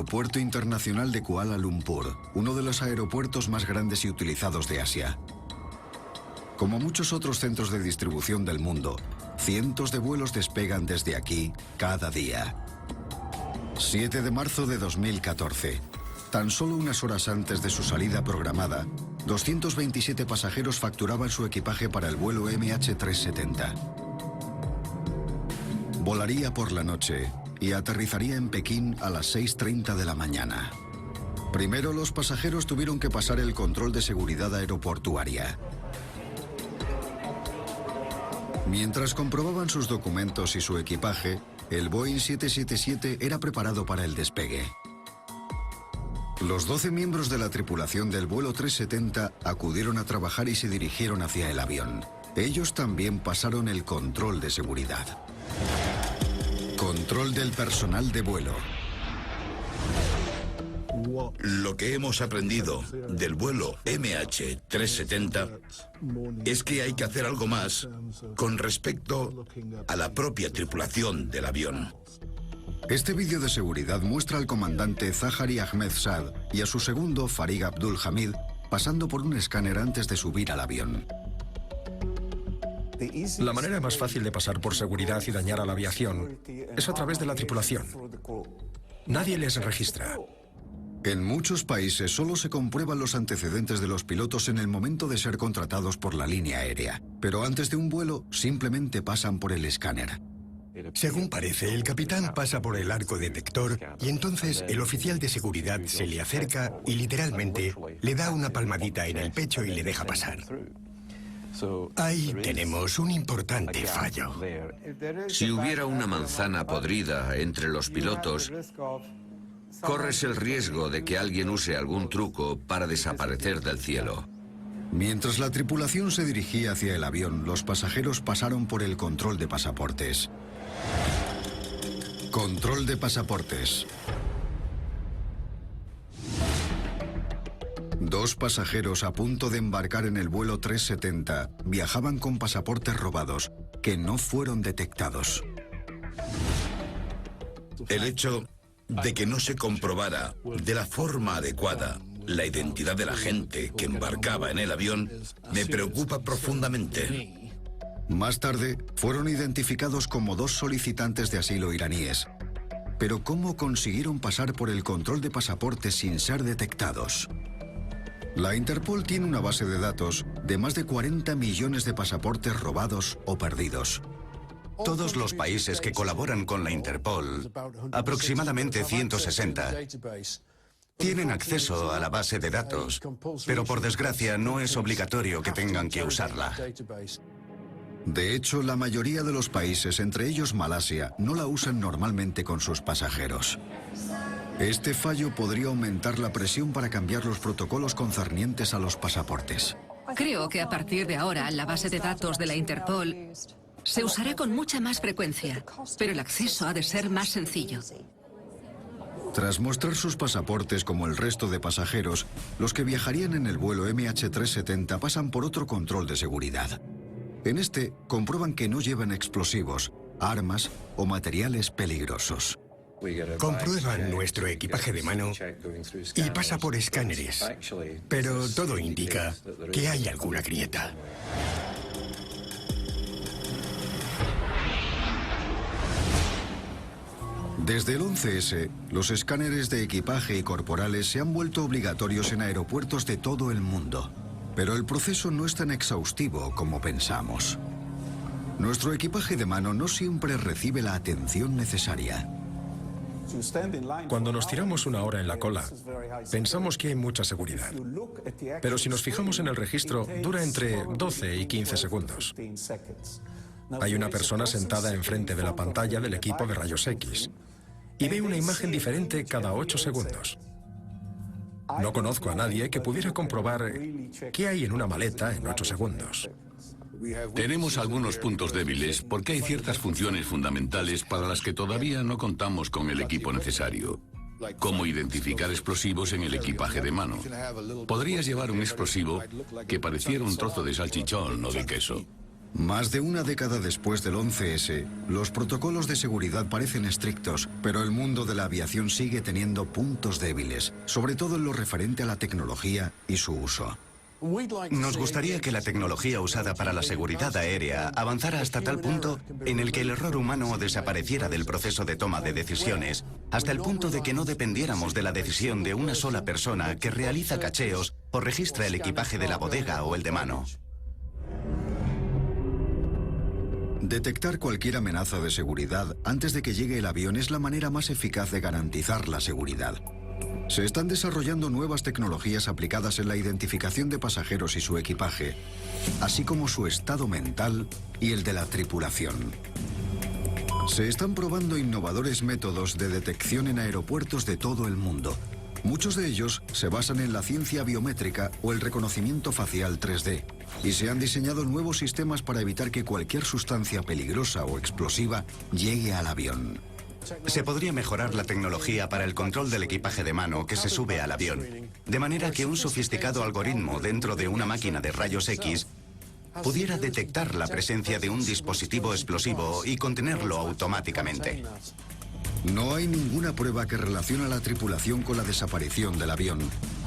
Aeropuerto Internacional de Kuala Lumpur, uno de los aeropuertos más grandes y utilizados de Asia. Como muchos otros centros de distribución del mundo, cientos de vuelos despegan desde aquí cada día. 7 de marzo de 2014. Tan solo unas horas antes de su salida programada, 227 pasajeros facturaban su equipaje para el vuelo MH370. Volaría por la noche y aterrizaría en Pekín a las 6:30 de la mañana. Primero, los pasajeros tuvieron que pasar el control de seguridad aeroportuaria. Mientras comprobaban sus documentos y su equipaje, el Boeing 777 era preparado para el despegue. Los 12 miembros de la tripulación del vuelo 370 acudieron a trabajar y se dirigieron hacia el avión. Ellos también pasaron el control de seguridad. Control del personal de vuelo. Lo que hemos aprendido del vuelo MH370 es que hay que hacer algo más con respecto a la propia tripulación del avión. Este vídeo de seguridad muestra al comandante Zahari Ahmed Saad y a su segundo, Farig Abdul Hamid, pasando por un escáner antes de subir al avión. La manera más fácil de pasar por seguridad y dañar a la aviación es a través de la tripulación. Nadie les registra. En muchos países solo se comprueban los antecedentes de los pilotos en el momento de ser contratados por la línea aérea, pero antes de un vuelo simplemente pasan por el escáner. Según parece, el capitán pasa por el arco detector y entonces el oficial de seguridad se le acerca y literalmente le da una palmadita en el pecho y le deja pasar. Ahí tenemos un importante fallo. Si hubiera una manzana podrida entre los pilotos, corres el riesgo de que alguien use algún truco para desaparecer del cielo. Mientras la tripulación se dirigía hacia el avión, los pasajeros pasaron por el control de pasaportes. Control de pasaportes. 2 pasajeros a punto de embarcar en el vuelo 370 viajaban con pasaportes robados que no fueron detectados. El hecho de que no se comprobara de la forma adecuada la identidad de la gente que embarcaba en el avión me preocupa profundamente. Más tarde, fueron identificados como 2 solicitantes de asilo iraníes. Pero ¿cómo consiguieron pasar por el control de pasaportes sin ser detectados? La Interpol tiene una base de datos de más de 40 millones de pasaportes robados o perdidos. Todos los países que colaboran con la Interpol, aproximadamente 160, tienen acceso a la base de datos, pero por desgracia no es obligatorio que tengan que usarla. De hecho, la mayoría de los países, entre ellos Malasia, no la usan normalmente con sus pasajeros. Este fallo podría aumentar la presión para cambiar los protocolos concernientes a los pasaportes. Creo que a partir de ahora la base de datos de la Interpol se usará con mucha más frecuencia, pero el acceso ha de ser más sencillo. Tras mostrar sus pasaportes como el resto de pasajeros, los que viajarían en el vuelo MH370 pasan por otro control de seguridad. En este, comprueban que no llevan explosivos, armas o materiales peligrosos. Comprueban nuestro equipaje de mano y pasa por escáneres, pero todo indica que hay alguna grieta. Desde el 11S, los escáneres de equipaje y corporales se han vuelto obligatorios en aeropuertos de todo el mundo. Pero el proceso no es tan exhaustivo como pensamos. Nuestro equipaje de mano no siempre recibe la atención necesaria. Cuando nos tiramos una hora en la cola, pensamos que hay mucha seguridad. Pero si nos fijamos en el registro, dura entre 12 y 15 segundos. Hay una persona sentada enfrente de la pantalla del equipo de rayos X y ve una imagen diferente cada 8 segundos. No conozco a nadie que pudiera comprobar qué hay en una maleta en 8 segundos. Tenemos algunos puntos débiles porque hay ciertas funciones fundamentales para las que todavía no contamos con el equipo necesario. Como identificar explosivos en el equipaje de mano. Podrías llevar un explosivo que pareciera un trozo de salchichón o de queso. Más de una década después del 11S, los protocolos de seguridad parecen estrictos, pero el mundo de la aviación sigue teniendo puntos débiles, sobre todo en lo referente a la tecnología y su uso. Nos gustaría que la tecnología usada para la seguridad aérea avanzara hasta tal punto en el que el error humano desapareciera del proceso de toma de decisiones, hasta el punto de que no dependiéramos de la decisión de una sola persona que realiza cacheos o registra el equipaje de la bodega o el de mano. Detectar cualquier amenaza de seguridad antes de que llegue el avión es la manera más eficaz de garantizar la seguridad. Se están desarrollando nuevas tecnologías aplicadas en la identificación de pasajeros y su equipaje, así como su estado mental y el de la tripulación. Se están probando innovadores métodos de detección en aeropuertos de todo el mundo. Muchos de ellos se basan en la ciencia biométrica o el reconocimiento facial 3D, y se han diseñado nuevos sistemas para evitar que cualquier sustancia peligrosa o explosiva llegue al avión. Se podría mejorar la tecnología para el control del equipaje de mano que se sube al avión, de manera que un sofisticado algoritmo dentro de una máquina de rayos X pudiera detectar la presencia de un dispositivo explosivo y contenerlo automáticamente. No hay ninguna prueba que relacione a la tripulación con la desaparición del avión,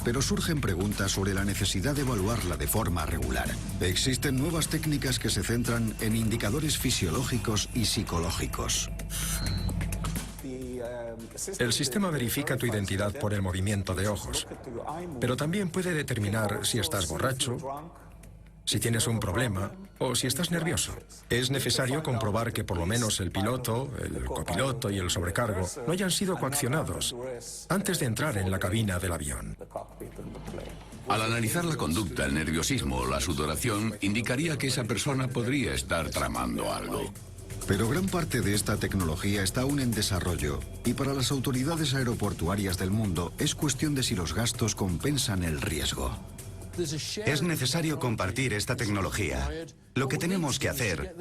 pero surgen preguntas sobre la necesidad de evaluarla de forma regular. Existen nuevas técnicas que se centran en indicadores fisiológicos y psicológicos. El sistema verifica tu identidad por el movimiento de ojos, pero también puede determinar si estás borracho, si tienes un problema o si estás nervioso. Es necesario comprobar que por lo menos el piloto, el copiloto y el sobrecargo no hayan sido coaccionados antes de entrar en la cabina del avión. Al analizar la conducta, el nerviosismo o la sudoración, indicaría que esa persona podría estar tramando algo. Pero gran parte de esta tecnología está aún en desarrollo, y para las autoridades aeroportuarias del mundo es cuestión de si los gastos compensan el riesgo. Es necesario compartir esta tecnología. Lo que tenemos que hacer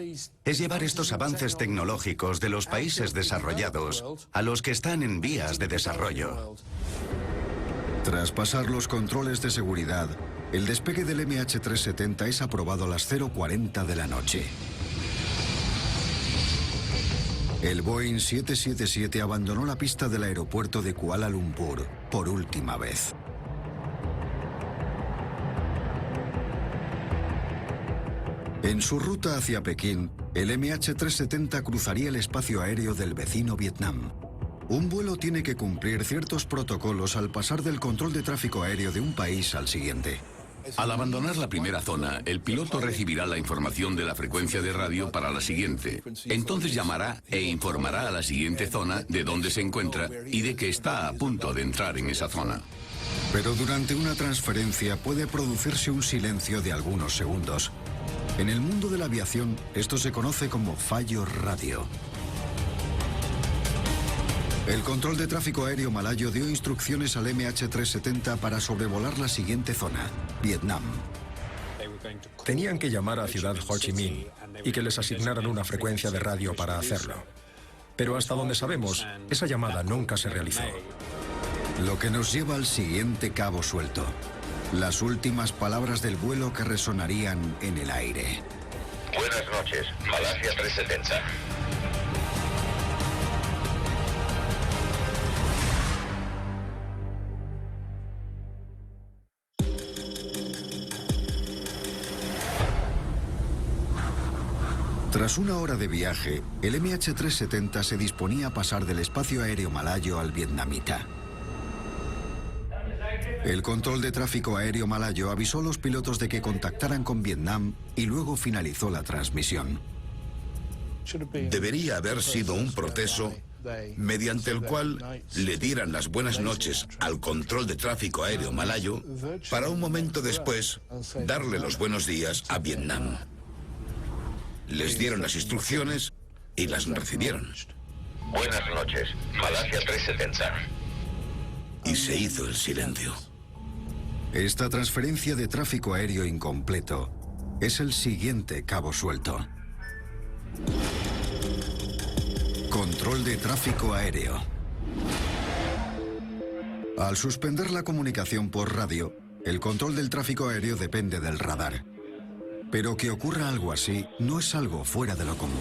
es llevar estos avances tecnológicos de los países desarrollados a los que están en vías de desarrollo. Tras pasar los controles de seguridad, el despegue del MH370 es aprobado a las 0:40 de la noche. El Boeing 777 abandonó la pista del aeropuerto de Kuala Lumpur por última vez. En su ruta hacia Pekín, el MH370 cruzaría el espacio aéreo del vecino Vietnam. Un vuelo tiene que cumplir ciertos protocolos al pasar del control de tráfico aéreo de un país al siguiente. Al abandonar la primera zona, el piloto recibirá la información de la frecuencia de radio para la siguiente. Entonces llamará e informará a la siguiente zona de dónde se encuentra y de que está a punto de entrar en esa zona. Pero durante una transferencia puede producirse un silencio de algunos segundos. En el mundo de la aviación, esto se conoce como fallo radio. El control de tráfico aéreo malayo dio instrucciones al MH370 para sobrevolar la siguiente zona, Vietnam. Tenían que llamar a Ciudad Ho Chi Minh y que les asignaran una frecuencia de radio para hacerlo. Pero hasta donde sabemos, esa llamada nunca se realizó. Lo que nos lleva al siguiente cabo suelto. Las últimas palabras del vuelo que resonarían en el aire. Buenas noches, Malasia 370. Tras una hora de viaje, el MH370 se disponía a pasar del espacio aéreo malayo al vietnamita. El control de tráfico aéreo malayo avisó a los pilotos de que contactaran con Vietnam y luego finalizó la transmisión. Debería haber sido un proceso mediante el cual le dieran las buenas noches al control de tráfico aéreo malayo para un momento después darle los buenos días a Vietnam. Les dieron las instrucciones y las recibieron. Buenas noches, Malasia 370. Y se hizo el silencio. Esta transferencia de tráfico aéreo incompleto es el siguiente cabo suelto. Control de tráfico aéreo. Al suspender la comunicación por radio, el control del tráfico aéreo depende del radar. Pero que ocurra algo así no es algo fuera de lo común.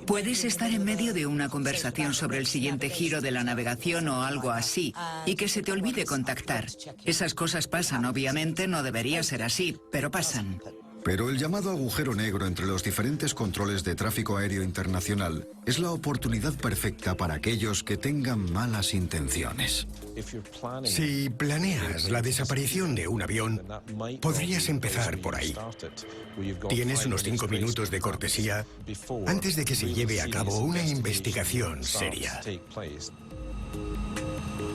Puedes estar en medio de una conversación sobre el siguiente giro de la navegación o algo así, y que se te olvide contactar. Esas cosas pasan, obviamente no debería ser así, pero pasan. Pero el llamado agujero negro entre los diferentes controles de tráfico aéreo internacional es la oportunidad perfecta para aquellos que tengan malas intenciones. Si planeas la desaparición de un avión, podrías empezar por ahí. Tienes unos 5 minutos de cortesía antes de que se lleve a cabo una investigación seria.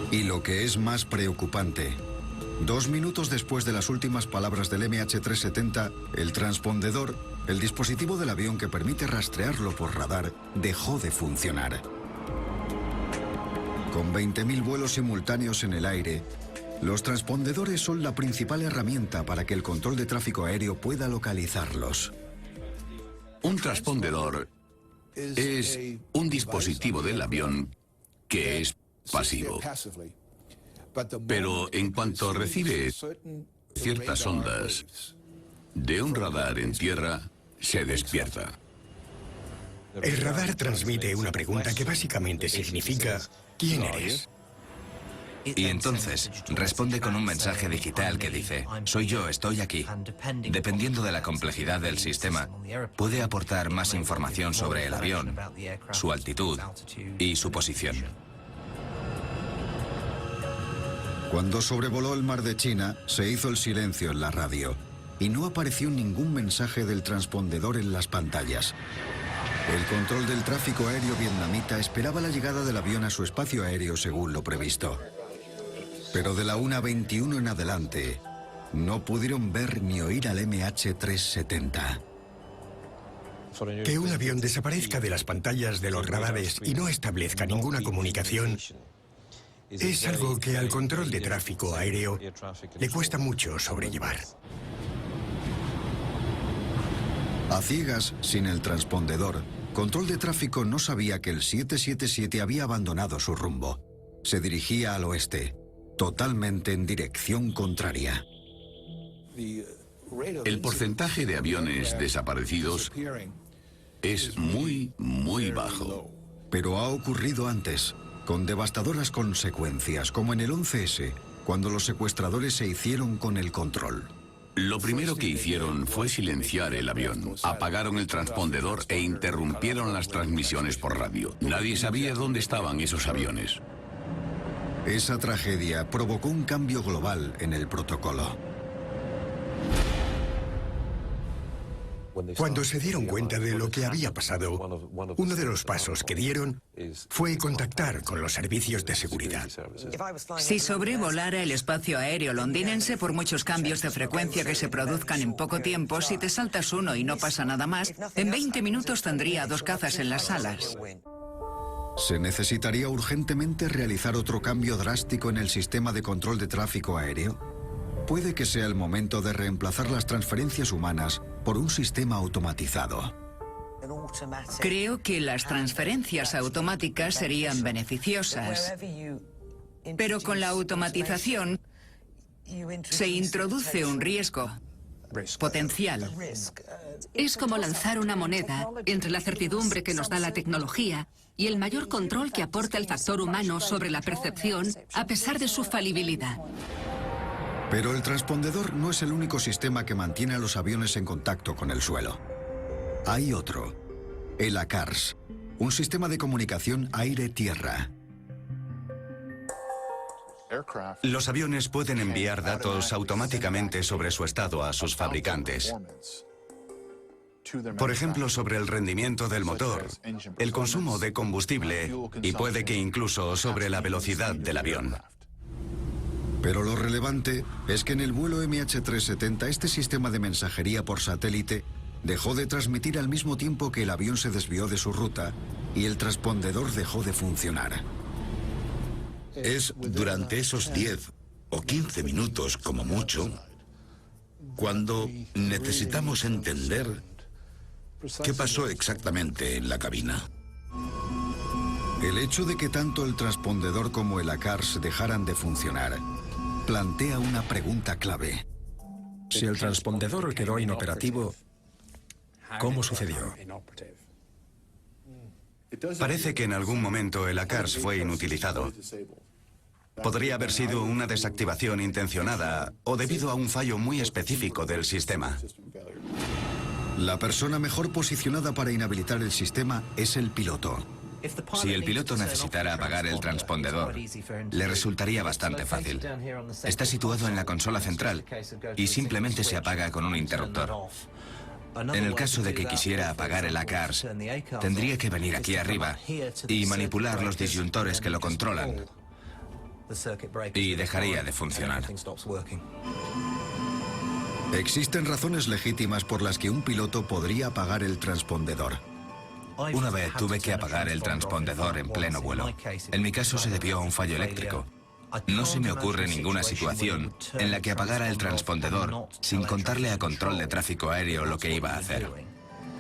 Y lo que es más preocupante, 2 minutos después de las últimas palabras del MH370, el transpondedor, el dispositivo del avión que permite rastrearlo por radar, dejó de funcionar. Con 20.000 vuelos simultáneos en el aire, los transpondedores son la principal herramienta para que el control de tráfico aéreo pueda localizarlos. Un transpondedor es un dispositivo del avión que es pasivo. Pero en cuanto recibe ciertas ondas de un radar en tierra, se despierta. El radar transmite una pregunta que básicamente significa ¿quién eres? Y entonces responde con un mensaje digital que dice: soy yo, estoy aquí. Dependiendo de la complejidad del sistema, puede aportar más información sobre el avión, su altitud y su posición. Cuando sobrevoló el mar de China, se hizo el silencio en la radio y no apareció ningún mensaje del transpondedor en las pantallas. El control del tráfico aéreo vietnamita esperaba la llegada del avión a su espacio aéreo según lo previsto. Pero de la 1:21 en adelante, no pudieron ver ni oír al MH370. Que un avión desaparezca de las pantallas de los radares y no establezca ninguna comunicación es algo que al control de tráfico aéreo le cuesta mucho sobrellevar. A ciegas, sin el transpondedor, control de tráfico no sabía que el 777 había abandonado su rumbo. Se dirigía al oeste, totalmente en dirección contraria. El porcentaje de aviones desaparecidos es muy bajo. Pero ha ocurrido antes, con devastadoras consecuencias, como en el 11S, cuando los secuestradores se hicieron con el control. Lo primero que hicieron fue silenciar el avión. Apagaron el transpondedor e interrumpieron las transmisiones por radio. Nadie sabía dónde estaban esos aviones. Esa tragedia provocó un cambio global en el protocolo. Cuando se dieron cuenta de lo que había pasado, uno de los pasos que dieron fue contactar con los servicios de seguridad. Si sobrevolara el espacio aéreo londinense, por muchos cambios de frecuencia que se produzcan en poco tiempo, si te saltas uno y no pasa nada más, en 20 minutos tendría 2 cazas en las alas. Se necesitaría urgentemente realizar otro cambio drástico en el sistema de control de tráfico aéreo. Puede que sea el momento de reemplazar las transferencias humanas por un sistema automatizado. Creo que las transferencias automáticas serían beneficiosas, pero con la automatización se introduce un riesgo potencial. Es como lanzar una moneda entre la certidumbre que nos da la tecnología y el mayor control que aporta el factor humano sobre la percepción a pesar de su falibilidad. Pero el transpondedor no es el único sistema que mantiene a los aviones en contacto con el suelo. Hay otro, el ACARS, un sistema de comunicación aire-tierra. Los aviones pueden enviar datos automáticamente sobre su estado a sus fabricantes. Por ejemplo, sobre el rendimiento del motor, el consumo de combustible y puede que incluso sobre la velocidad del avión. Pero lo relevante es que en el vuelo MH370 este sistema de mensajería por satélite dejó de transmitir al mismo tiempo que el avión se desvió de su ruta y el transpondedor dejó de funcionar. Es durante esos 10 o 15 minutos como mucho cuando necesitamos entender qué pasó exactamente en la cabina. El hecho de que tanto el transpondedor como el ACARS dejaran de funcionar plantea una pregunta clave. Si el transpondedor quedó inoperativo, ¿cómo sucedió? Parece que en algún momento el ACARS fue inutilizado. Podría haber sido una desactivación intencionada o debido a un fallo muy específico del sistema. La persona mejor posicionada para inhabilitar el sistema es el piloto. Si el piloto necesitara apagar el transpondedor, le resultaría bastante fácil. Está situado en la consola central y simplemente se apaga con un interruptor. En el caso de que quisiera apagar el ACARS, tendría que venir aquí arriba y manipular los disyuntores que lo controlan. Y dejaría de funcionar. Existen razones legítimas por las que un piloto podría apagar el transpondedor. Una vez tuve que apagar el transpondedor en pleno vuelo. En mi caso se debió a un fallo eléctrico. No se me ocurre ninguna situación en la que apagara el transpondedor sin contarle a control de tráfico aéreo lo que iba a hacer.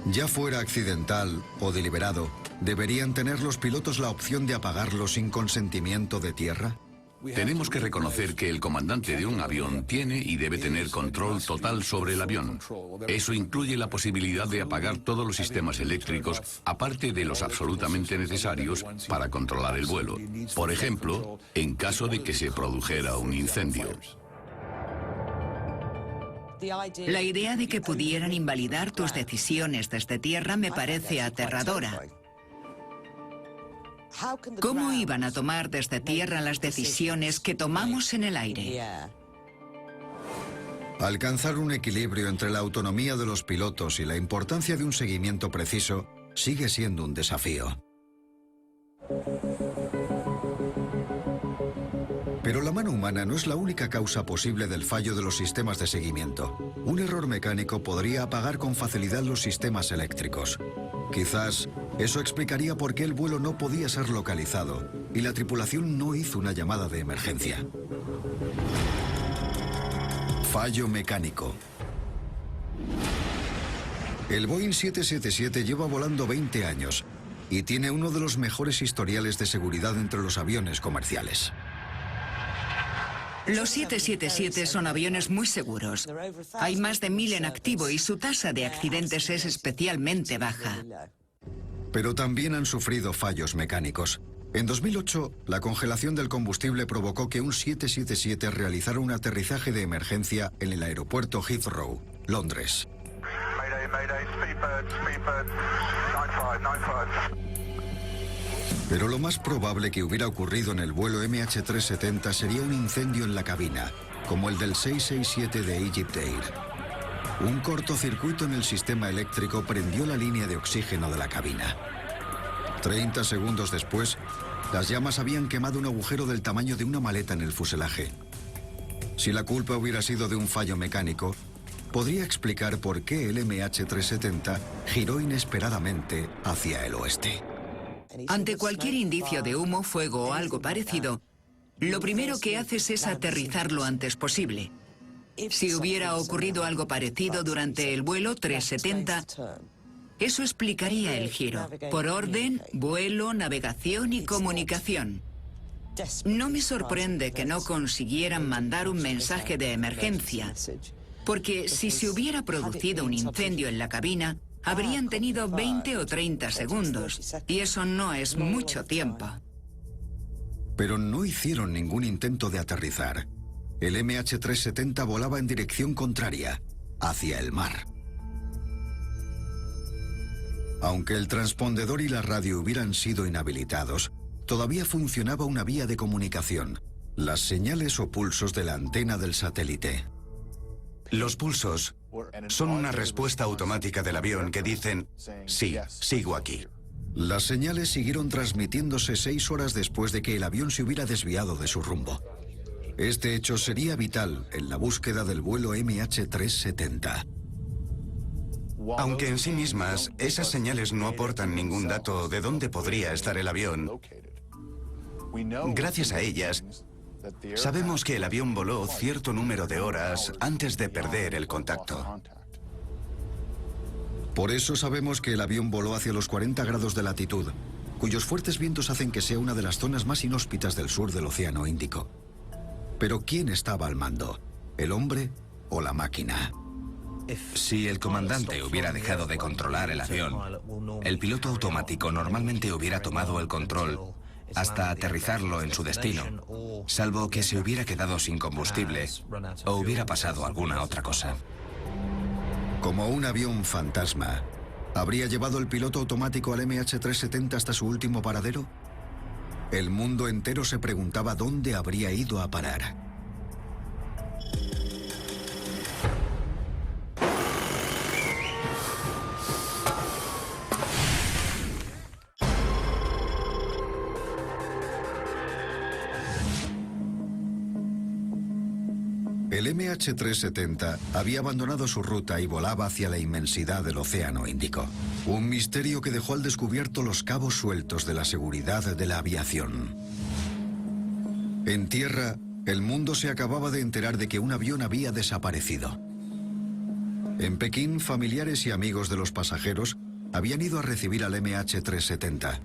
Ya fuera accidental o deliberado, ¿deberían tener los pilotos la opción de apagarlo sin consentimiento de tierra? Tenemos que reconocer que el comandante de un avión tiene y debe tener control total sobre el avión. Eso incluye la posibilidad de apagar todos los sistemas eléctricos, aparte de los absolutamente necesarios para controlar el vuelo. Por ejemplo, en caso de que se produjera un incendio. La idea de que pudieran invalidar tus decisiones desde tierra me parece aterradora. ¿Cómo iban a tomar desde tierra las decisiones que tomamos en el aire? Alcanzar un equilibrio entre la autonomía de los pilotos y la importancia de un seguimiento preciso sigue siendo un desafío. Pero la mano humana no es la única causa posible del fallo de los sistemas de seguimiento. Un error mecánico podría apagar con facilidad los sistemas eléctricos. Quizás eso explicaría por qué el vuelo no podía ser localizado y la tripulación no hizo una llamada de emergencia. Fallo mecánico. El Boeing 777 lleva volando 20 años y tiene uno de los mejores historiales de seguridad entre los aviones comerciales. Los 777 son aviones muy seguros. Hay más de 1000 en activo y su tasa de accidentes es especialmente baja. Pero también han sufrido fallos mecánicos. En 2008, la congelación del combustible provocó que un 777 realizara un aterrizaje de emergencia en el aeropuerto Heathrow, Londres. Pero lo más probable que hubiera ocurrido en el vuelo MH370 sería un incendio en la cabina, como el del 667 de Egypt Air. Un cortocircuito en el sistema eléctrico prendió la línea de oxígeno de la cabina. 30 segundos después, las llamas habían quemado un agujero del tamaño de una maleta en el fuselaje. Si la culpa hubiera sido de un fallo mecánico, podría explicar por qué el MH370 giró inesperadamente hacia el oeste. Ante cualquier indicio de humo, fuego o algo parecido, lo primero que haces es aterrizar lo antes posible. Si hubiera ocurrido algo parecido durante el vuelo 370, eso explicaría el giro, por orden, vuelo, navegación y comunicación. No me sorprende que no consiguieran mandar un mensaje de emergencia, porque si se hubiera producido un incendio en la cabina, habrían tenido 20 o 30 segundos, y eso no es mucho tiempo. Pero no hicieron ningún intento de aterrizar. El MH370 volaba en dirección contraria, hacia el mar. Aunque el transpondedor y la radio hubieran sido inhabilitados, todavía funcionaba una vía de comunicación, las señales o pulsos de la antena del satélite. Los pulsos son una respuesta automática del avión que dicen, sí, sigo aquí. Las señales siguieron transmitiéndose 6 horas después de que el avión se hubiera desviado de su rumbo. Este hecho sería vital en la búsqueda del vuelo MH370. Aunque en sí mismas, esas señales no aportan ningún dato de dónde podría estar el avión. Gracias a ellas, sabemos que el avión voló cierto número de horas antes de perder el contacto. Por eso sabemos que el avión voló hacia los 40 grados de latitud, cuyos fuertes vientos hacen que sea una de las zonas más inhóspitas del sur del Océano Índico. Pero ¿quién estaba al mando? ¿El hombre o la máquina. Si el comandante hubiera dejado de controlar el avión, el piloto automático normalmente hubiera tomado el control hasta aterrizarlo en su destino, salvo que se hubiera quedado sin combustible o hubiera pasado alguna otra cosa. Como un avión fantasma, ¿habría llevado el piloto automático al MH370 hasta su último paradero? El mundo entero se preguntaba dónde habría ido a parar. El MH370 había abandonado su ruta y volaba hacia la inmensidad del Océano Índico. Un misterio que dejó al descubierto los cabos sueltos de la seguridad de la aviación. En tierra, el mundo se acababa de enterar de que un avión había desaparecido. En Pekín, familiares y amigos de los pasajeros habían ido a recibir al MH370.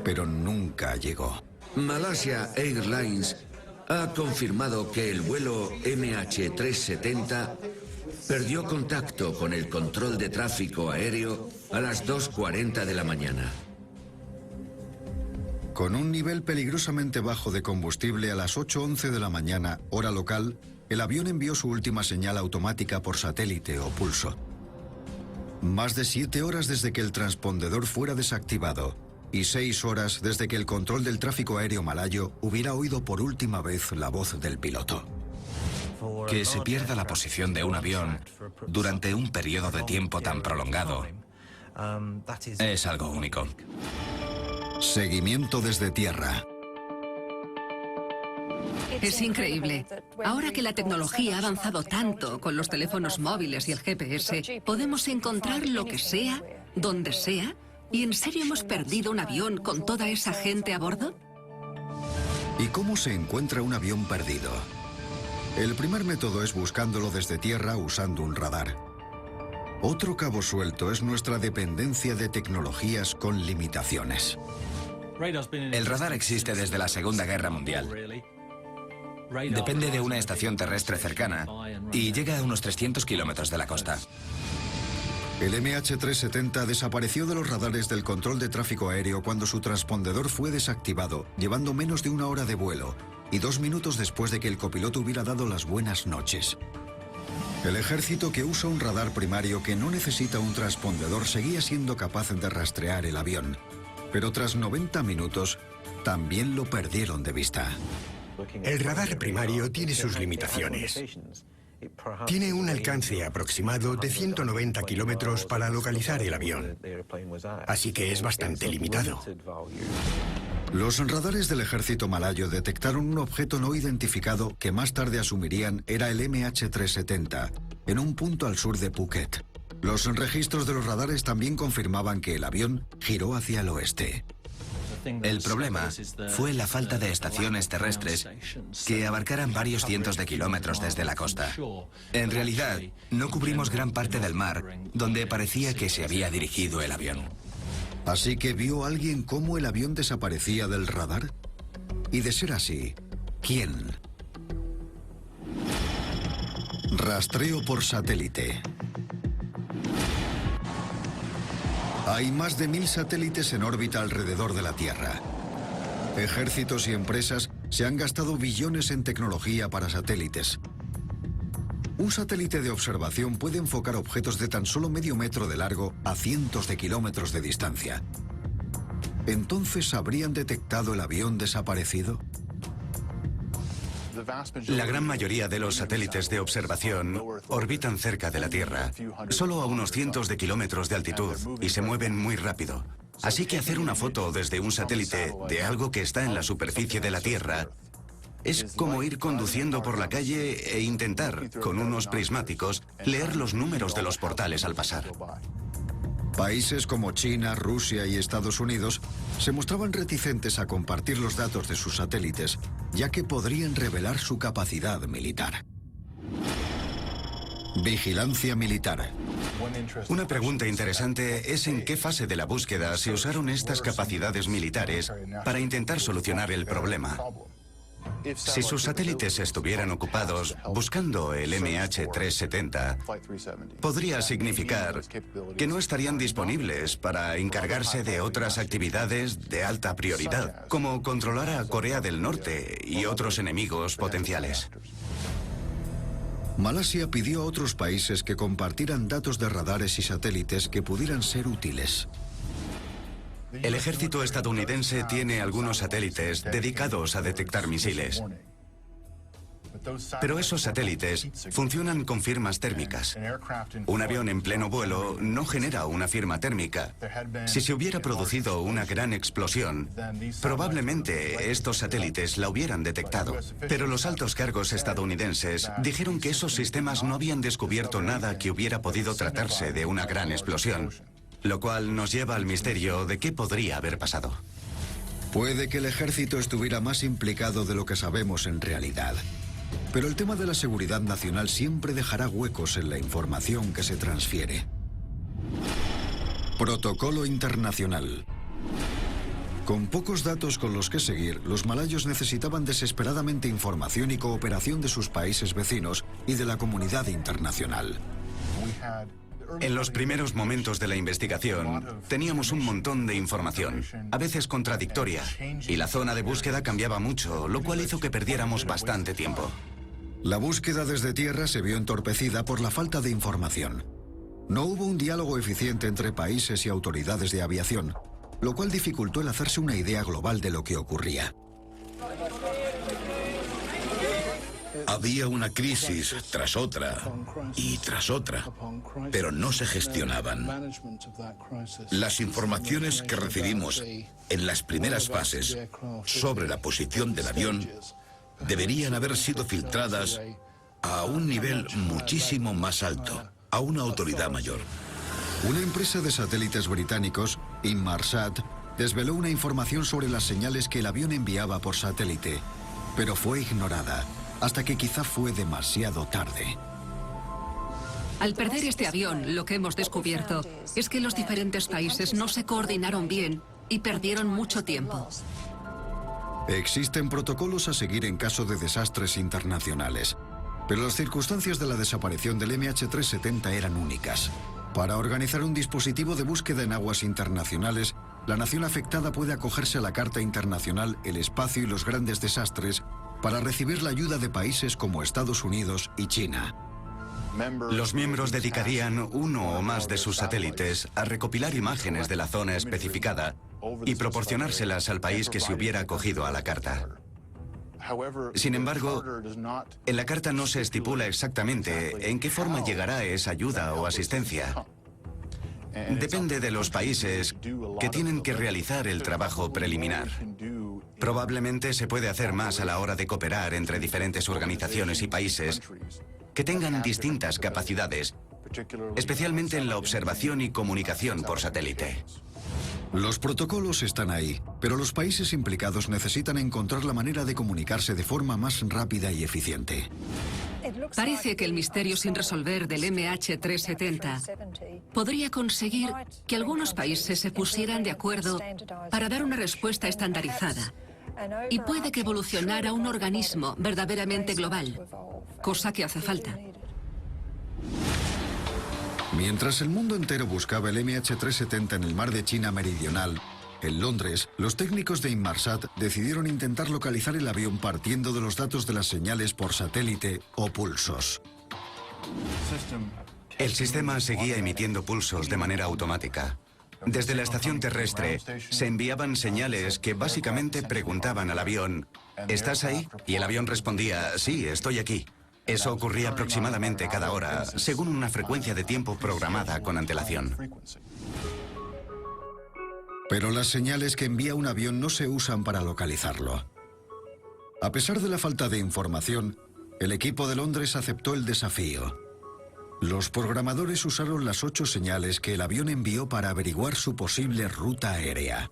Pero nunca llegó. Malaysia Airlines ha confirmado que el vuelo MH370 perdió contacto con el control de tráfico aéreo a las 2:40 de la mañana. Con un nivel peligrosamente bajo de combustible a las 8:11 de la mañana, hora local, el avión envió su última señal automática por satélite o pulso. Más de 7 horas desde que el transpondedor fuera desactivado y 6 horas desde que el control del tráfico aéreo malayo hubiera oído por última vez la voz del piloto. Que se pierda la posición de un avión durante un periodo de tiempo tan prolongado es algo único. Seguimiento desde tierra. Es increíble. Ahora que la tecnología ha avanzado tanto con los teléfonos móviles y el GPS, podemos encontrar lo que sea, donde sea. ¿Y en serio hemos perdido un avión con toda esa gente a bordo? ¿Y cómo se encuentra un avión perdido? El primer método es buscándolo desde tierra usando un radar. Otro cabo suelto es nuestra dependencia de tecnologías con limitaciones. El radar existe desde la Segunda Guerra Mundial. Depende de una estación terrestre cercana y llega a unos 300 kilómetros de la costa. El MH370 desapareció de los radares del control de tráfico aéreo cuando su transpondedor fue desactivado, llevando menos de 1 hora de vuelo y 2 minutos después de que el copiloto hubiera dado las buenas noches. El ejército, que usa un radar primario que no necesita un transpondedor, seguía siendo capaz de rastrear el avión. Pero tras 90 minutos, también lo perdieron de vista. El radar primario tiene sus limitaciones. Tiene un alcance aproximado de 190 kilómetros para localizar el avión. Así que es bastante limitado. Los radares del ejército malayo detectaron un objeto no identificado que más tarde asumirían era el MH370, en un punto al sur de Phuket. Los registros de los radares también confirmaban que el avión giró hacia el oeste. El problema fue la falta de estaciones terrestres que abarcaran varios cientos de kilómetros desde la costa. En realidad, no cubrimos gran parte del mar donde parecía que se había dirigido el avión. Así que ¿vio alguien cómo el avión desaparecía del radar? Y de ser así, ¿quién? Rastreo por satélite. Hay más de 1000 satélites en órbita alrededor de la Tierra. Ejércitos y empresas se han gastado billones en tecnología para satélites. Un satélite de observación puede enfocar objetos de tan solo medio metro de largo a cientos de kilómetros de distancia. ¿Entonces habrían detectado el avión desaparecido? La gran mayoría de los satélites de observación orbitan cerca de la Tierra, solo a unos cientos de kilómetros de altitud, y se mueven muy rápido. Así que hacer una foto desde un satélite de algo que está en la superficie de la Tierra es como ir conduciendo por la calle e intentar, con unos prismáticos, leer los números de los portales al pasar. Países como China, Rusia y Estados Unidos se mostraban reticentes a compartir los datos de sus satélites, ya que podrían revelar su capacidad militar. Vigilancia militar. Una pregunta interesante es en qué fase de la búsqueda se usaron estas capacidades militares para intentar solucionar el problema. Si sus satélites estuvieran ocupados buscando el MH370, podría significar que no estarían disponibles para encargarse de otras actividades de alta prioridad, como controlar a Corea del Norte y otros enemigos potenciales. Malasia pidió a otros países que compartieran datos de radares y satélites que pudieran ser útiles. El ejército estadounidense tiene algunos satélites dedicados a detectar misiles. Pero esos satélites funcionan con firmas térmicas. Un avión en pleno vuelo no genera una firma térmica. Si se hubiera producido una gran explosión, probablemente estos satélites la hubieran detectado. Pero los altos cargos estadounidenses dijeron que esos sistemas no habían descubierto nada que hubiera podido tratarse de una gran explosión. Lo cual nos lleva al misterio de qué podría haber pasado. Puede que el ejército estuviera más implicado de lo que sabemos en realidad. Pero el tema de la seguridad nacional siempre dejará huecos en la información que se transfiere. Protocolo internacional. Con pocos datos con los que seguir, los malayos necesitaban desesperadamente información y cooperación de sus países vecinos y de la comunidad internacional. En los primeros momentos de la investigación, teníamos un montón de información, a veces contradictoria, y la zona de búsqueda cambiaba mucho, lo cual hizo que perdiéramos bastante tiempo. La búsqueda desde tierra se vio entorpecida por la falta de información. No hubo un diálogo eficiente entre países y autoridades de aviación, lo cual dificultó el hacerse una idea global de lo que ocurría. Había una crisis tras otra y tras otra, pero no se gestionaban. Las informaciones que recibimos en las primeras fases sobre la posición del avión deberían haber sido filtradas a un nivel muchísimo más alto, a una autoridad mayor. Una empresa de satélites británicos, Inmarsat, desveló una información sobre las señales que el avión enviaba por satélite, pero fue ignorada. Hasta que quizá fue demasiado tarde. Al perder este avión, lo que hemos descubierto es que los diferentes países no se coordinaron bien y perdieron mucho tiempo. Existen protocolos a seguir en caso de desastres internacionales, pero las circunstancias de la desaparición del MH370 eran únicas. Para organizar un dispositivo de búsqueda en aguas internacionales, la nación afectada puede acogerse a la Carta Internacional El Espacio y los Grandes Desastres para recibir la ayuda de países como Estados Unidos y China. Los miembros dedicarían uno o más de sus satélites a recopilar imágenes de la zona especificada y proporcionárselas al país que se hubiera acogido a la carta. Sin embargo, en la carta no se estipula exactamente en qué forma llegará esa ayuda o asistencia. Depende de los países que tienen que realizar el trabajo preliminar. Probablemente se puede hacer más a la hora de cooperar entre diferentes organizaciones y países que tengan distintas capacidades, especialmente en la observación y comunicación por satélite. Los protocolos están ahí, pero los países implicados necesitan encontrar la manera de comunicarse de forma más rápida y eficiente. Parece que el misterio sin resolver del MH370 podría conseguir que algunos países se pusieran de acuerdo para dar una respuesta estandarizada y puede que evolucionara un organismo verdaderamente global, cosa que hace falta. Mientras el mundo entero buscaba el MH370 en el mar de China Meridional, en Londres, los técnicos de Inmarsat decidieron intentar localizar el avión partiendo de los datos de las señales por satélite o pulsos. El sistema seguía emitiendo pulsos de manera automática. Desde la estación terrestre se enviaban señales que básicamente preguntaban al avión, ¿estás ahí? Y el avión respondía, sí, estoy aquí. Eso ocurría aproximadamente cada hora, según una frecuencia de tiempo programada con antelación. Pero las señales que envía un avión no se usan para localizarlo. A pesar de la falta de información, el equipo de Londres aceptó el desafío. Los programadores usaron las 8 señales que el avión envió para averiguar su posible ruta aérea.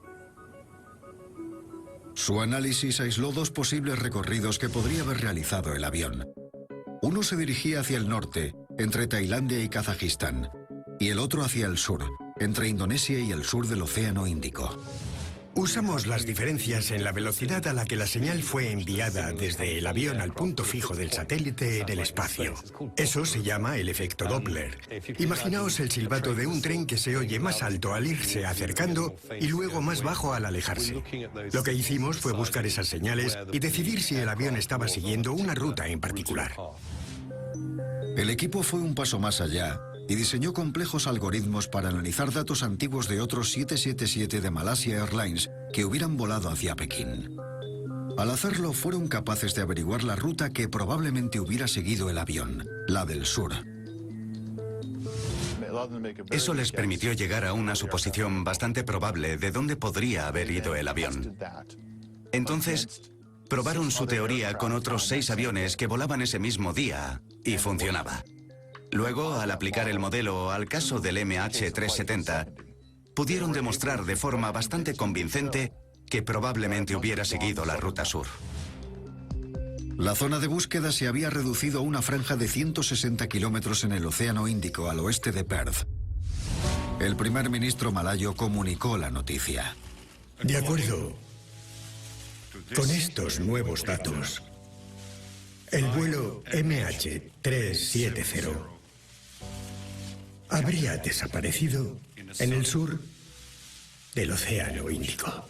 Su análisis aisló 2 posibles recorridos que podría haber realizado el avión. Uno se dirigía hacia el norte, entre Tailandia y Kazajistán, y el otro hacia el sur, entre Indonesia y el sur del Océano Índico. Usamos las diferencias en la velocidad a la que la señal fue enviada desde el avión al punto fijo del satélite en el espacio. Eso se llama el efecto Doppler. Imaginaos el silbato de un tren que se oye más alto al irse acercando y luego más bajo al alejarse. Lo que hicimos fue buscar esas señales y decidir si el avión estaba siguiendo una ruta en particular. El equipo fue un paso más allá y diseñó complejos algoritmos para analizar datos antiguos de otros 777 de Malaysia Airlines que hubieran volado hacia Pekín. Al hacerlo, fueron capaces de averiguar la ruta que probablemente hubiera seguido el avión, la del sur. Eso les permitió llegar a una suposición bastante probable de dónde podría haber ido el avión. Entonces, probaron su teoría con otros 6 aviones que volaban ese mismo día y funcionaba. Luego, al aplicar el modelo al caso del MH370, pudieron demostrar de forma bastante convincente que probablemente hubiera seguido la ruta sur. La zona de búsqueda se había reducido a una franja de 160 kilómetros en el Océano Índico al oeste de Perth. El primer ministro malayo comunicó la noticia. De acuerdo con estos nuevos datos, el vuelo MH370 habría desaparecido en el sur del Océano Índico.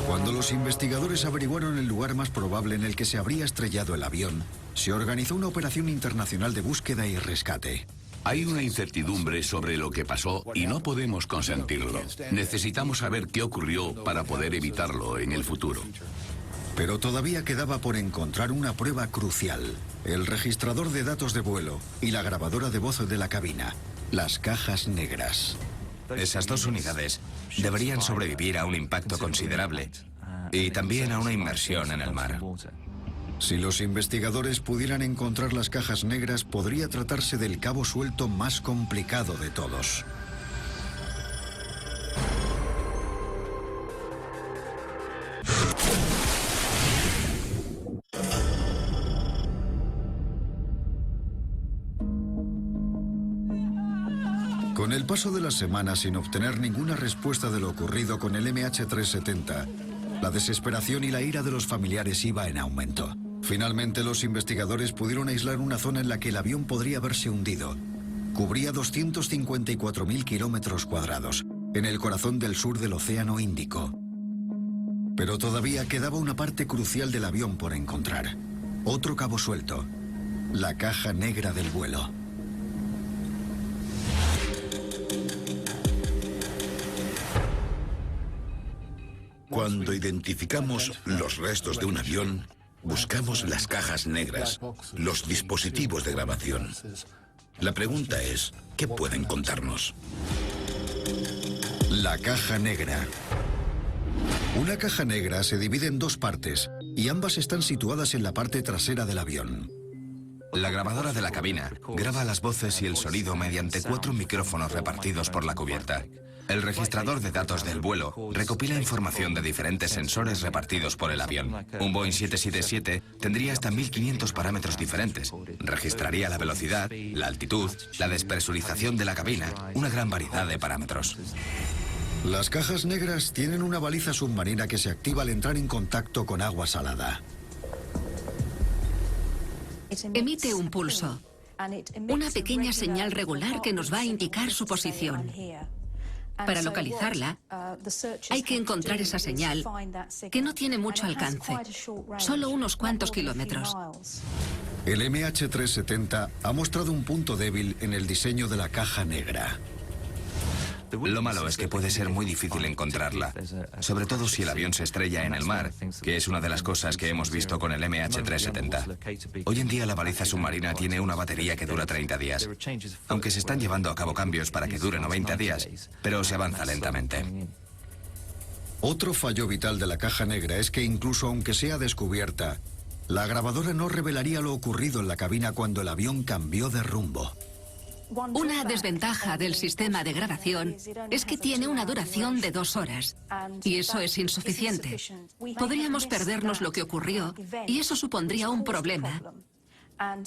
Cuando los investigadores averiguaron el lugar más probable en el que se habría estrellado el avión, se organizó una operación internacional de búsqueda y rescate. Hay una incertidumbre sobre lo que pasó y no podemos consentirlo. Necesitamos saber qué ocurrió para poder evitarlo en el futuro. Pero todavía quedaba por encontrar una prueba crucial: el registrador de datos de vuelo y la grabadora de voz de la cabina, las cajas negras. Esas 2 unidades deberían sobrevivir a un impacto considerable y también a una inmersión en el mar. Si los investigadores pudieran encontrar las cajas negras, podría tratarse del cabo suelto más complicado de todos. Con el paso de las semanas sin obtener ninguna respuesta de lo ocurrido con el MH370, la desesperación y la ira de los familiares iba en aumento. Finalmente, los investigadores pudieron aislar una zona en la que el avión podría haberse hundido. Cubría 254.000 kilómetros cuadrados, en el corazón del sur del Océano Índico. Pero todavía quedaba una parte crucial del avión por encontrar. Otro cabo suelto: la caja negra del vuelo. Cuando identificamos los restos de un avión, buscamos las cajas negras, los dispositivos de grabación. La pregunta es, ¿qué pueden contarnos? La caja negra. Una caja negra se divide en 2 partes y ambas están situadas en la parte trasera del avión. La grabadora de la cabina graba las voces y el sonido mediante 4 micrófonos repartidos por la cubierta. El registrador de datos del vuelo recopila información de diferentes sensores repartidos por el avión. Un Boeing 777 tendría hasta 1500 parámetros diferentes. Registraría la velocidad, la altitud, la despresurización de la cabina, una gran variedad de parámetros. Las cajas negras tienen una baliza submarina que se activa al entrar en contacto con agua salada. Emite un pulso, una pequeña señal regular que nos va a indicar su posición. Para localizarla, hay que encontrar esa señal, que no tiene mucho alcance, solo unos cuantos kilómetros. El MH370 ha mostrado un punto débil en el diseño de la caja negra. Lo malo es que puede ser muy difícil encontrarla, sobre todo si el avión se estrella en el mar, que es una de las cosas que hemos visto con el MH370. Hoy en día la baliza submarina tiene una batería que dura 30 días, aunque se están llevando a cabo cambios para que dure 90 días, pero se avanza lentamente. Otro fallo vital de la caja negra es que incluso aunque sea descubierta, la grabadora no revelaría lo ocurrido en la cabina cuando el avión cambió de rumbo. Una desventaja del sistema de grabación es que tiene una duración de 2 horas, y eso es insuficiente. Podríamos perdernos lo que ocurrió, y eso supondría un problema,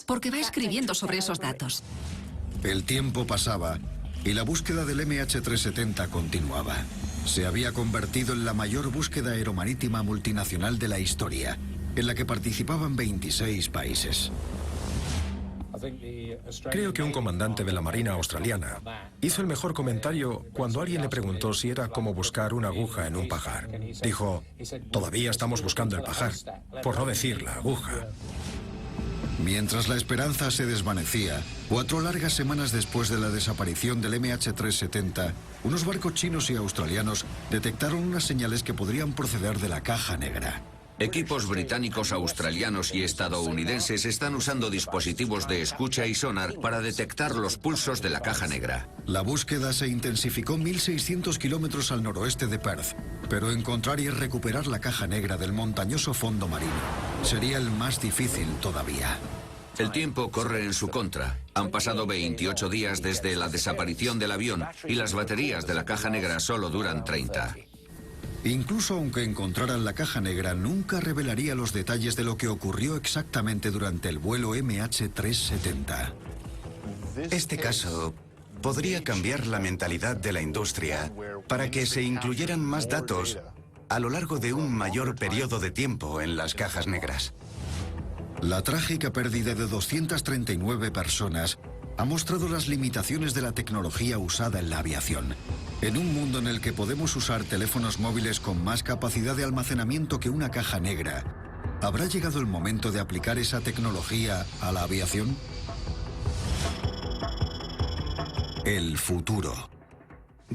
porque va escribiendo sobre esos datos. El tiempo pasaba, y la búsqueda del MH370 continuaba. Se había convertido en la mayor búsqueda aeromarítima multinacional de la historia, en la que participaban 26 países. Creo que un comandante de la Marina australiana hizo el mejor comentario cuando alguien le preguntó si era como buscar una aguja en un pajar. Dijo, todavía estamos buscando el pajar, por no decir la aguja. Mientras la esperanza se desvanecía, 4 largas semanas después de la desaparición del MH370, unos barcos chinos y australianos detectaron unas señales que podrían proceder de la caja negra. Equipos británicos, australianos y estadounidenses están usando dispositivos de escucha y sonar para detectar los pulsos de la caja negra. La búsqueda se intensificó 1.600 kilómetros al noroeste de Perth, pero encontrar y recuperar la caja negra del montañoso fondo marino sería el más difícil todavía. El tiempo corre en su contra. Han pasado 28 días desde la desaparición del avión y las baterías de la caja negra solo duran 30. Incluso aunque encontraran la caja negra, nunca revelaría los detalles de lo que ocurrió exactamente durante el vuelo MH370. Este caso podría cambiar la mentalidad de la industria para que se incluyeran más datos a lo largo de un mayor periodo de tiempo en las cajas negras. La trágica pérdida de 239 personas ha mostrado las limitaciones de la tecnología usada en la aviación. En un mundo en el que podemos usar teléfonos móviles con más capacidad de almacenamiento que una caja negra, ¿habrá llegado el momento de aplicar esa tecnología a la aviación? El futuro.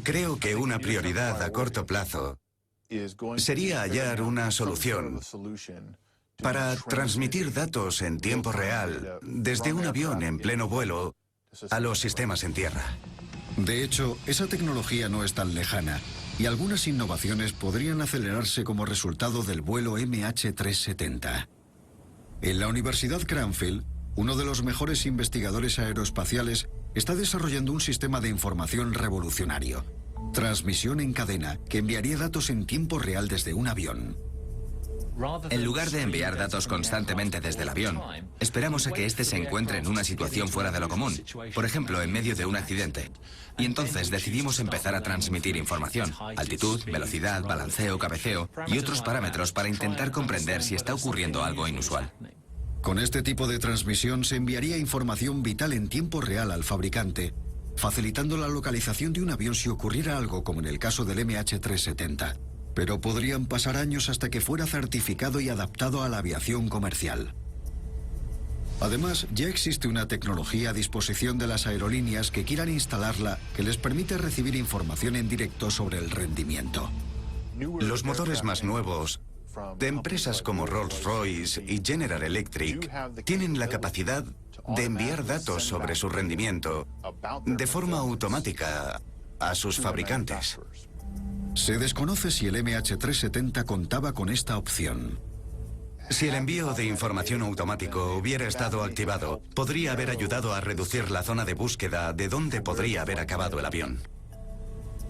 Creo que una prioridad a corto plazo sería hallar una solución para transmitir datos en tiempo real desde un avión en pleno vuelo a los sistemas en tierra. De hecho, esa tecnología no es tan lejana y algunas innovaciones podrían acelerarse como resultado del vuelo MH370. En la Universidad Cranfield, uno de los mejores investigadores aeroespaciales está desarrollando un sistema de información revolucionario. Transmisión en cadena que enviaría datos en tiempo real desde un avión. En lugar de enviar datos constantemente desde el avión, esperamos a que éste se encuentre en una situación fuera de lo común, por ejemplo, en medio de un accidente. Y entonces decidimos empezar a transmitir información, altitud, velocidad, balanceo, cabeceo y otros parámetros para intentar comprender si está ocurriendo algo inusual. Con este tipo de transmisión se enviaría información vital en tiempo real al fabricante, facilitando la localización de un avión si ocurriera algo como en el caso del MH370. Pero podrían pasar años hasta que fuera certificado y adaptado a la aviación comercial. Además, ya existe una tecnología a disposición de las aerolíneas que quieran instalarla que les permite recibir información en directo sobre el rendimiento. Los motores más nuevos de empresas como Rolls-Royce y General Electric tienen la capacidad de enviar datos sobre su rendimiento de forma automática a sus fabricantes. Se desconoce si el MH370 contaba con esta opción. Si el envío de información automático hubiera estado activado, podría haber ayudado a reducir la zona de búsqueda de donde podría haber acabado el avión.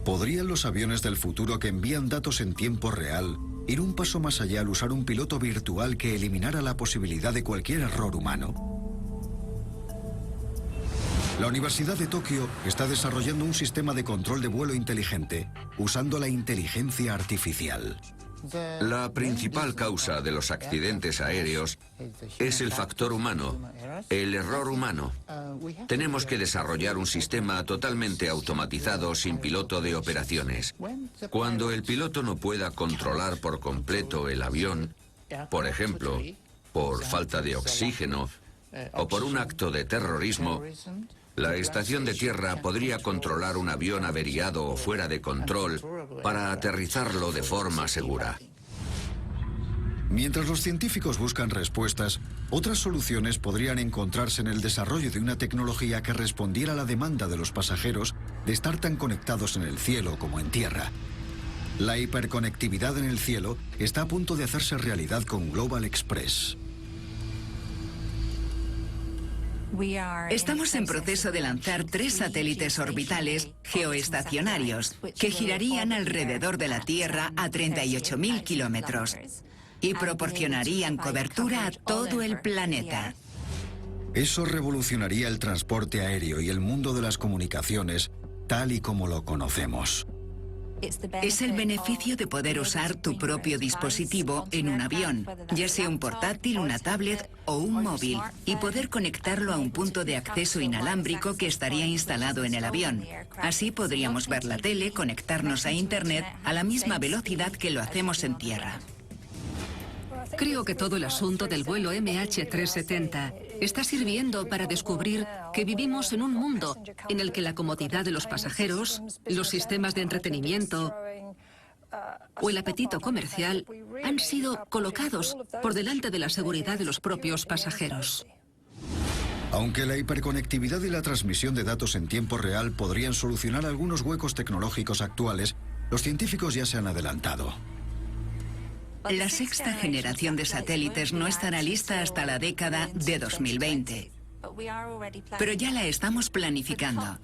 ¿Podrían los aviones del futuro que envían datos en tiempo real ir un paso más allá al usar un piloto virtual que eliminara la posibilidad de cualquier error humano? La Universidad de Tokio está desarrollando un sistema de control de vuelo inteligente usando la inteligencia artificial. La principal causa de los accidentes aéreos es el factor humano, el error humano. Tenemos que desarrollar un sistema totalmente automatizado sin piloto de operaciones. Cuando el piloto no pueda controlar por completo el avión, por ejemplo, por falta de oxígeno o por un acto de terrorismo, la estación de tierra podría controlar un avión averiado o fuera de control para aterrizarlo de forma segura. Mientras los científicos buscan respuestas, otras soluciones podrían encontrarse en el desarrollo de una tecnología que respondiera a la demanda de los pasajeros de estar tan conectados en el cielo como en tierra. La hiperconectividad en el cielo está a punto de hacerse realidad con Global Express. Estamos en proceso de lanzar 3 satélites orbitales geoestacionarios que girarían alrededor de la Tierra a 38.000 kilómetros y proporcionarían cobertura a todo el planeta. Eso revolucionaría el transporte aéreo y el mundo de las comunicaciones tal y como lo conocemos. Es el beneficio de poder usar tu propio dispositivo en un avión, ya sea un portátil, una tablet o un móvil, y poder conectarlo a un punto de acceso inalámbrico que estaría instalado en el avión. Así podríamos ver la tele, conectarnos a Internet a la misma velocidad que lo hacemos en tierra. Creo que todo el asunto del vuelo MH370 está sirviendo para descubrir que vivimos en un mundo en el que la comodidad de los pasajeros, los sistemas de entretenimiento o el apetito comercial han sido colocados por delante de la seguridad de los propios pasajeros. Aunque la hiperconectividad y la transmisión de datos en tiempo real podrían solucionar algunos huecos tecnológicos actuales, los científicos ya se han adelantado. La sexta generación de satélites no estará lista hasta la década de 2020, pero ya la estamos planificando.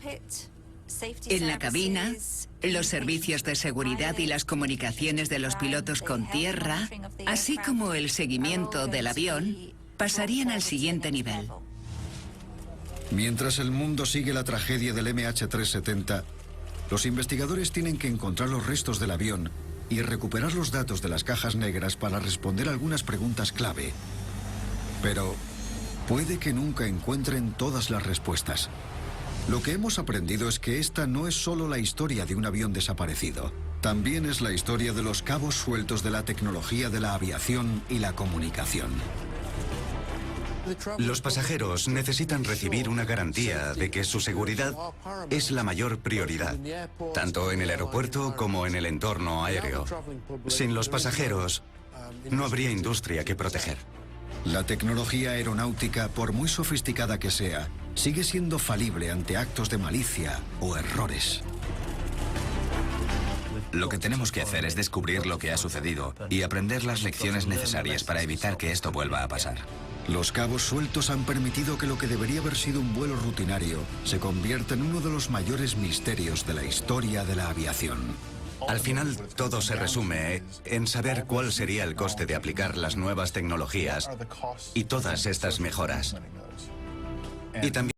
En la cabina, los servicios de seguridad y las comunicaciones de los pilotos con tierra, así como el seguimiento del avión, pasarían al siguiente nivel. Mientras el mundo sigue la tragedia del MH370, los investigadores tienen que encontrar los restos del avión y recuperar los datos de las cajas negras para responder algunas preguntas clave. Pero puede que nunca encuentren todas las respuestas. Lo que hemos aprendido es que esta no es solo la historia de un avión desaparecido. También es la historia de los cabos sueltos de la tecnología de la aviación y la comunicación. Los pasajeros necesitan recibir una garantía de que su seguridad es la mayor prioridad, tanto en el aeropuerto como en el entorno aéreo. Sin los pasajeros, no habría industria que proteger. La tecnología aeronáutica, por muy sofisticada que sea, sigue siendo falible ante actos de malicia o errores. Lo que tenemos que hacer es descubrir lo que ha sucedido y aprender las lecciones necesarias para evitar que esto vuelva a pasar. Los cabos sueltos han permitido que lo que debería haber sido un vuelo rutinario se convierta en uno de los mayores misterios de la historia de la aviación. Al final, todo se resume en saber cuál sería el coste de aplicar las nuevas tecnologías y todas estas mejoras. Y también